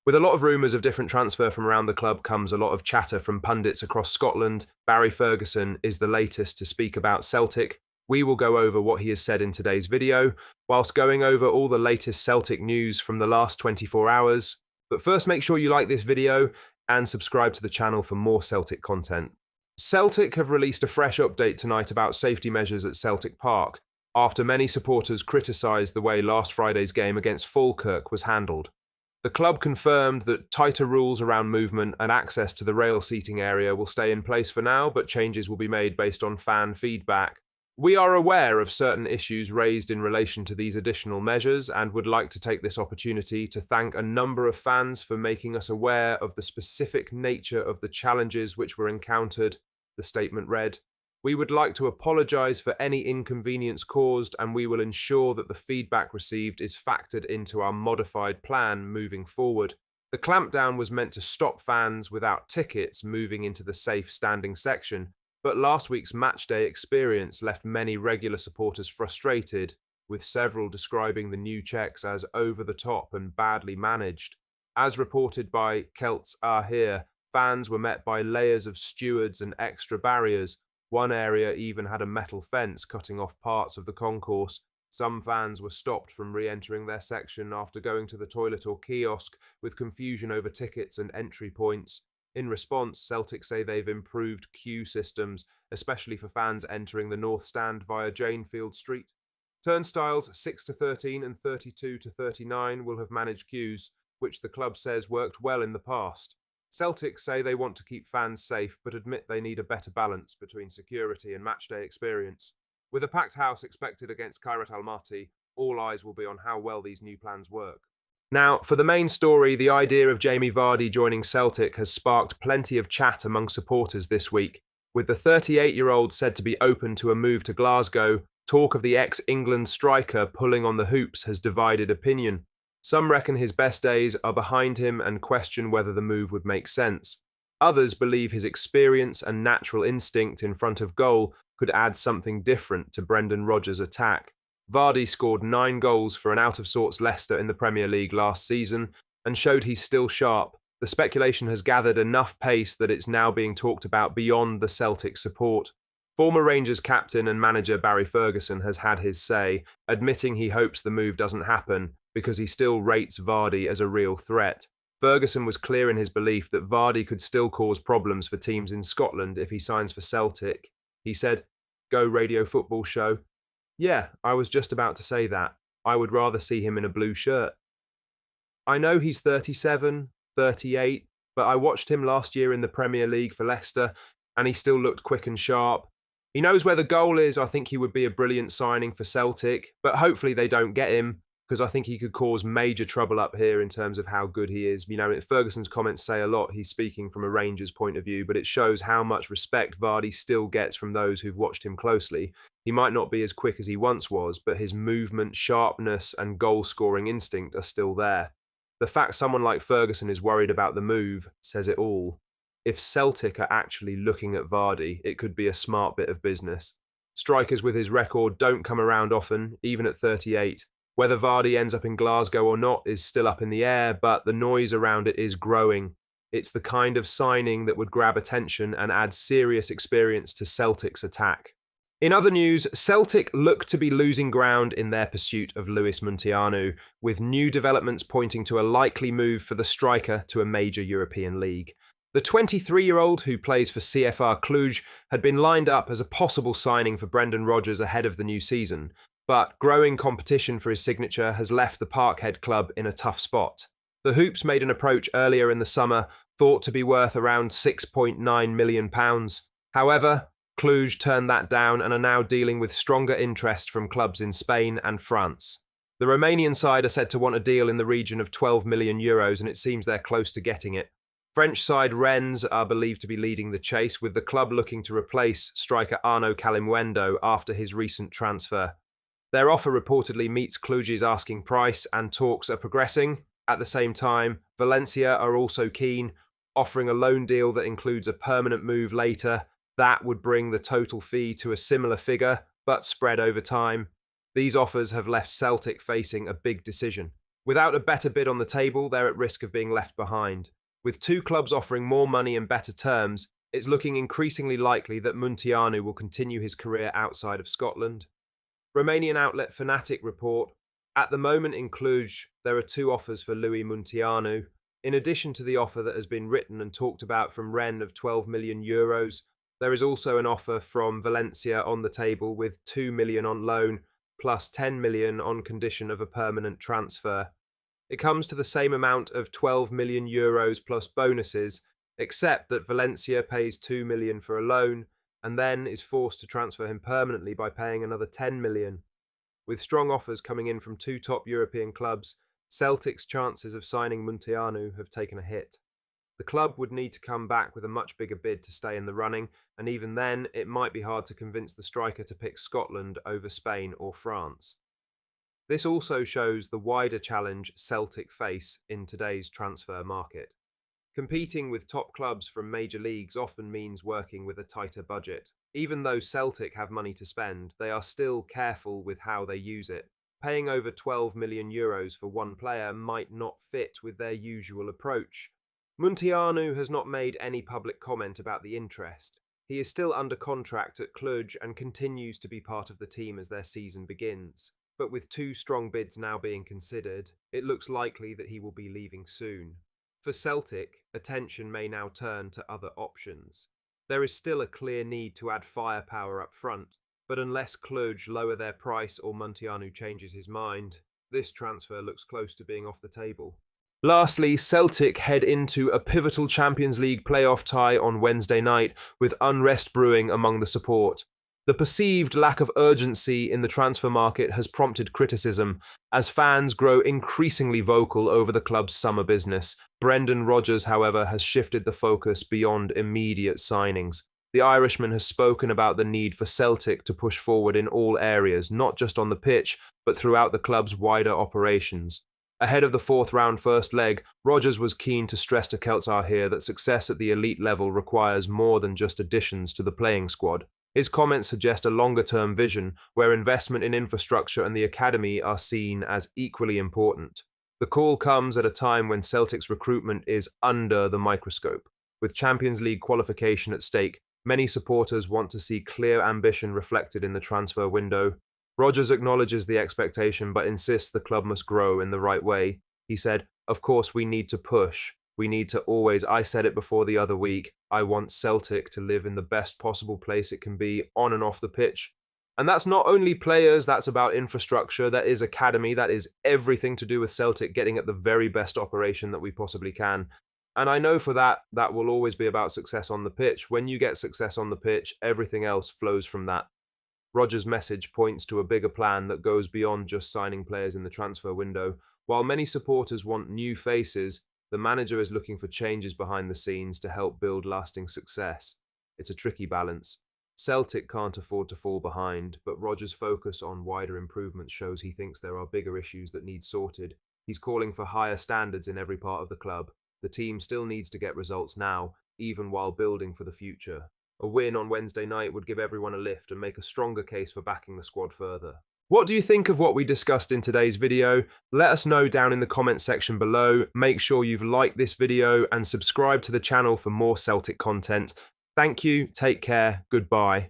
With a lot of rumours of different transfer from around the club comes a lot of chatter from pundits across Scotland. Barry Ferguson is the latest to speak about Celtic. We will go over what he has said in today's video, whilst going over all the latest Celtic news from the last 24 hours. But first, make sure you like this video and subscribe to the channel for more Celtic content. Celtic have released a fresh update tonight about safety measures at Celtic Park, after many supporters criticised the way last Friday's game against Falkirk was handled. The club confirmed that tighter rules around movement and access to the rail seating area will stay in place for now, but changes will be made based on fan feedback. We are aware of certain issues raised in relation to these additional measures and would like to take this opportunity to thank a number of fans for making us aware of the specific nature of the challenges which were encountered, the statement read. We would like to apologise for any inconvenience caused, and we will ensure that the feedback received is factored into our modified plan moving forward. The clampdown was meant to stop fans without tickets moving into the safe standing section, but last week's matchday experience left many regular supporters frustrated, with several describing the new checks as over the top and badly managed. As reported by Celts Are Here, fans were met by layers of stewards and extra barriers. One area even had a metal fence cutting off parts of the concourse. Some fans were stopped from re-entering their section after going to the toilet or kiosk, with confusion over tickets and entry points. In response, Celtic say they've improved queue systems, especially for fans entering the North Stand via Janefield Street. Turnstiles 6 to 13 and 32 to 39 will have managed queues, which the club says worked well in the past. Celtic say they want to keep fans safe, but admit they need a better balance between security and matchday experience. With a packed house expected against Kairat Almaty, all eyes will be on how well these new plans work. Now, for the main story, the idea of Jamie Vardy joining Celtic has sparked plenty of chat among supporters this week. With the 38-year-old said to be open to a move to Glasgow, talk of the ex-England striker pulling on the hoops has divided opinion. Some reckon his best days are behind him and question whether the move would make sense. Others believe his experience and natural instinct in front of goal could add something different to Brendan Rodgers' attack. Vardy scored 9 goals for an out-of-sorts Leicester in the Premier League last season and showed he's still sharp. The speculation has gathered enough pace that it's now being talked about beyond the Celtic support. Former Rangers captain and manager Barry Ferguson has had his say, admitting he hopes the move doesn't happen because he still rates Vardy as a real threat. Ferguson was clear in his belief that Vardy could still cause problems for teams in Scotland if he signs for Celtic. He said, "Go Radio Football Show. Yeah, I was just about to say that. I would rather see him in a blue shirt. I know he's 37, 38, but I watched him last year in the Premier League for Leicester, and he still looked quick and sharp. He knows where the goal is. I think he would be a brilliant signing for Celtic, but hopefully they don't get him, because I think he could cause major trouble up here in terms of how good he is. You know, Ferguson's comments say a lot. He's speaking from a Rangers point of view, but it shows how much respect Vardy still gets from those who've watched him closely. He might not be as quick as he once was, but his movement, sharpness and goal-scoring instinct are still there. The fact someone like Ferguson is worried about the move says it all. If Celtic are actually looking at Vardy, it could be a smart bit of business. Strikers with his record don't come around often, even at 38. Whether Vardy ends up in Glasgow or not is still up in the air, but the noise around it is growing. It's the kind of signing that would grab attention and add serious experience to Celtic's attack. In other news, Celtic look to be losing ground in their pursuit of Montanu, with new developments pointing to a likely move for the striker to a major European league. The 23-year-old, who plays for CFR Cluj, had been lined up as a possible signing for Brendan Rodgers ahead of the new season, but growing competition for his signature has left the Parkhead club in a tough spot. The Hoops made an approach earlier in the summer, thought to be worth around £6.9 million. However, Cluj turned that down and are now dealing with stronger interest from clubs in Spain and France. The Romanian side are said to want a deal in the region of €12 million, and it seems they're close to getting it. French side Rennes are believed to be leading the chase, with the club looking to replace striker Arnaud Kalimwendo after his recent transfer. Their offer reportedly meets Cluj's asking price, and talks are progressing. At the same time, Valencia are also keen, offering a loan deal that includes a permanent move later. That would bring the total fee to a similar figure, but spread over time. These offers have left Celtic facing a big decision. Without a better bid on the table, they're at risk of being left behind. With two clubs offering more money and better terms, it's looking increasingly likely that Montanu will continue his career outside of Scotland. Romanian outlet Fanatic report, at the moment in Cluj, there are two offers for Lui Munteanu. In addition to the offer that has been written and talked about from Rennes of €12 million, there is also an offer from Valencia on the table with €2 million on loan, plus €10 million on condition of a permanent transfer. It comes to the same amount of €12 million plus bonuses, except that Valencia pays €2 million for a loan and then is forced to transfer him permanently by paying another €10 million. With strong offers coming in from two top European clubs, Celtic's chances of signing Montanu have taken a hit. The club would need to come back with a much bigger bid to stay in the running, and even then, it might be hard to convince the striker to pick Scotland over Spain or France. This also shows the wider challenge Celtic face in today's transfer market. Competing with top clubs from major leagues often means working with a tighter budget. Even though Celtic have money to spend, they are still careful with how they use it. Paying over €12 million for one player might not fit with their usual approach. Munteanu has not made any public comment about the interest. He is still under contract at Cluj and continues to be part of the team as their season begins. But with two strong bids now being considered, it looks likely that he will be leaving soon. For Celtic, attention may now turn to other options. There is still a clear need to add firepower up front, but unless Cluj lower their price or Montanu changes his mind, this transfer looks close to being off the table. Lastly, Celtic head into a pivotal Champions League playoff tie on Wednesday night with unrest brewing among the support. The perceived lack of urgency in the transfer market has prompted criticism as fans grow increasingly vocal over the club's summer business. Brendan Rodgers, however, has shifted the focus beyond immediate signings. The Irishman has spoken about the need for Celtic to push forward in all areas, not just on the pitch, but throughout the club's wider operations. Ahead of the fourth-round first leg, Rodgers was keen to stress to Celtic here that success at the elite level requires more than just additions to the playing squad. His comments suggest a longer-term vision where investment in infrastructure and the academy are seen as equally important. The call comes at a time when Celtic's recruitment is under the microscope. With Champions League qualification at stake, many supporters want to see clear ambition reflected in the transfer window. Rodgers acknowledges the expectation but insists the club must grow in the right way. He said, "Of course we need to push. We need to always, I said it before the other week, I want Celtic to live in the best possible place it can be on and off the pitch." And that's not only players, that's about infrastructure, that is academy, that is everything to do with Celtic getting at the very best operation that we possibly can. And I know for that will always be about success on the pitch. When you get success on the pitch, everything else flows from that. Rodgers' message points to a bigger plan that goes beyond just signing players in the transfer window. While many supporters want new faces, the manager is looking for changes behind the scenes to help build lasting success. It's a tricky balance. Celtic can't afford to fall behind, but Rodgers' focus on wider improvements shows he thinks there are bigger issues that need sorted. He's calling for higher standards in every part of the club. The team still needs to get results now, even while building for the future. A win on Wednesday night would give everyone a lift and make a stronger case for backing the squad further. What do you think of what we discussed in today's video? Let us know down in the comments section below. Make sure you've liked this video and subscribe to the channel for more Celtic content. Thank you, take care, goodbye.